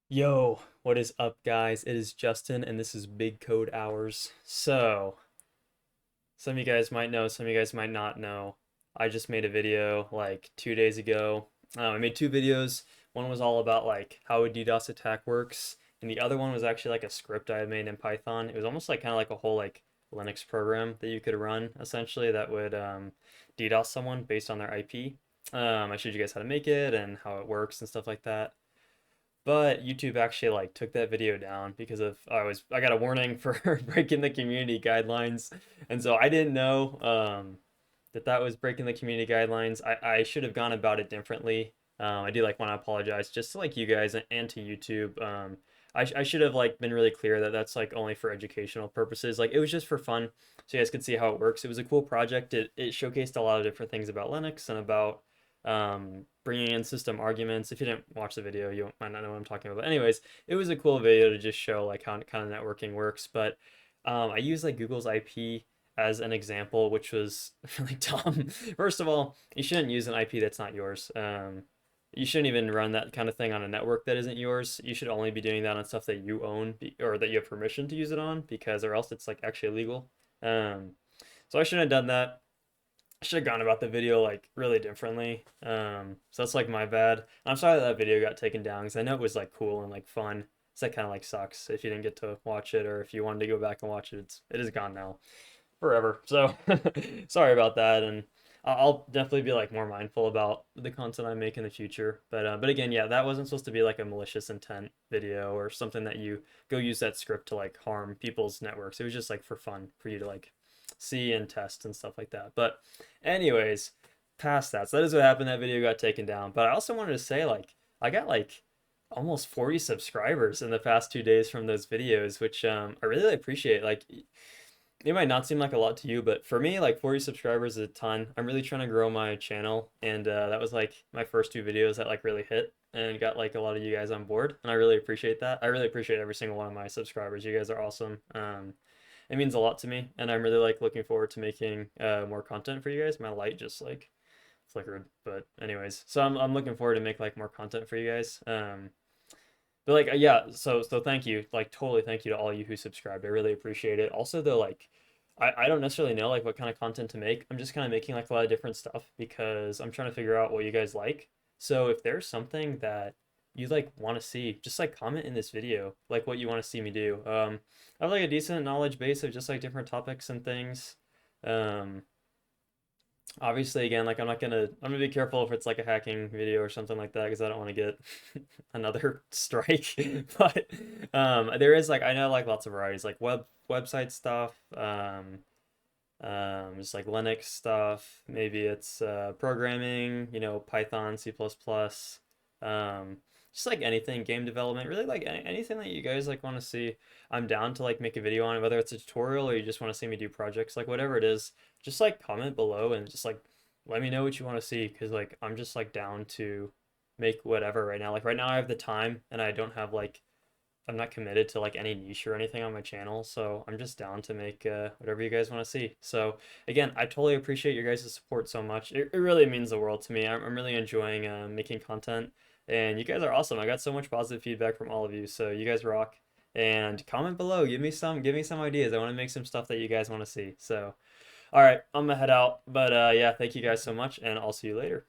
Yo, what is up, guys? It is Justin, and this is Big Code Hours. So, some of you guys might know, some of you guys might not know. I just made a video like 2 days ago. I made two videos. One was all about like how a DDoS attack works, and the other one was actually like a script I had made in Python. It was almost like kind of like a whole like Linux program that you could run essentially that would DDoS someone based on their IP. I showed you guys how to make it and how it works and stuff like that. But YouTube actually like took that video down because of I got a warning for breaking the community guidelines, and so I didn't know that was breaking the community guidelines. I should have gone about it differently. I do like want to apologize just to like you guys and to YouTube. I should have like been really clear that that's like only for educational purposes. Like it was just for fun, so you guys could see how it works. It was a cool project. It showcased a lot of different things about Linux and about bringing in system arguments. If you didn't watch the video, you might not know what I'm talking about. But anyways, it was a cool video to just show like how kind of networking works. But I used like Google's IP as an example, which was really dumb. First of all, you shouldn't use an IP that's not yours. You shouldn't even run that kind of thing on a network that isn't yours. You should only be doing that on stuff that you own or that you have permission to use it on, because or else it's like actually illegal. Um, so I shouldn't have done that. I should have gone about the video like really differently. So that's like my bad. I'm sorry that video got taken down because I know it was like cool and like fun. So that kind of like sucks if you didn't get to watch it, or if you wanted to go back and watch it. It is gone now forever. So sorry about that, and I'll definitely be like more mindful about the content I make in the future. But again, yeah, that wasn't supposed to be like a malicious intent video or something that you go use that script to like harm people's networks. It was just like for fun for you to like see and test and stuff like that. But anyways, past that. So that is what happened. That video got taken down. But I also wanted to say like I got like almost 40 subscribers in the past 2 days from those videos, which I really appreciate. Like it might not seem like a lot to you, but for me, like 40 subscribers is a ton. I'm really trying to grow my channel, and that was like my first two videos that like really hit and got like a lot of you guys on board, and I really appreciate that. I really appreciate every single one of my subscribers. You guys are awesome. It means a lot to me, and I'm really like looking forward to making more content for you guys. My light just like flickered, but anyways, so I'm looking forward to make like more content for you guys. But like yeah, so thank you, like totally thank you to all you who subscribed. I really appreciate it. Also though, like I don't necessarily know like what kind of content to make. I'm just kind of making like a lot of different stuff because I'm trying to figure out what you guys like. So if there's something that you like want to see, just like comment in this video like what you want to see me do. I have like a decent knowledge base of just like different topics and things. Um, Obviously again like I'm gonna be careful if it's like a hacking video or something like that because I don't want to get another strike. But there is like I know like lots of varieties like website stuff, just like Linux stuff. Maybe it's programming, Python, C++, um, just like anything, game development, really like anything that you guys like want to see. I'm down to like make a video on it, whether it's a tutorial or you just want to see me do projects, like whatever it is. Just like comment below and just like let me know what you want to see because like I'm just like down to make whatever right now. Like right now I have the time and I don't have like I'm not committed to like any niche or anything on my channel, so I'm just down to make whatever you guys want to see. So again, I totally appreciate your guys' support so much. It really means the world to me. I'm really enjoying making content, and you guys are awesome. I got so much positive feedback from all of you, so you guys rock. And comment below, give me some ideas. I want to make some stuff that you guys want to see. So, all right, I'm gonna head out, but yeah, thank you guys so much, and I'll see you later.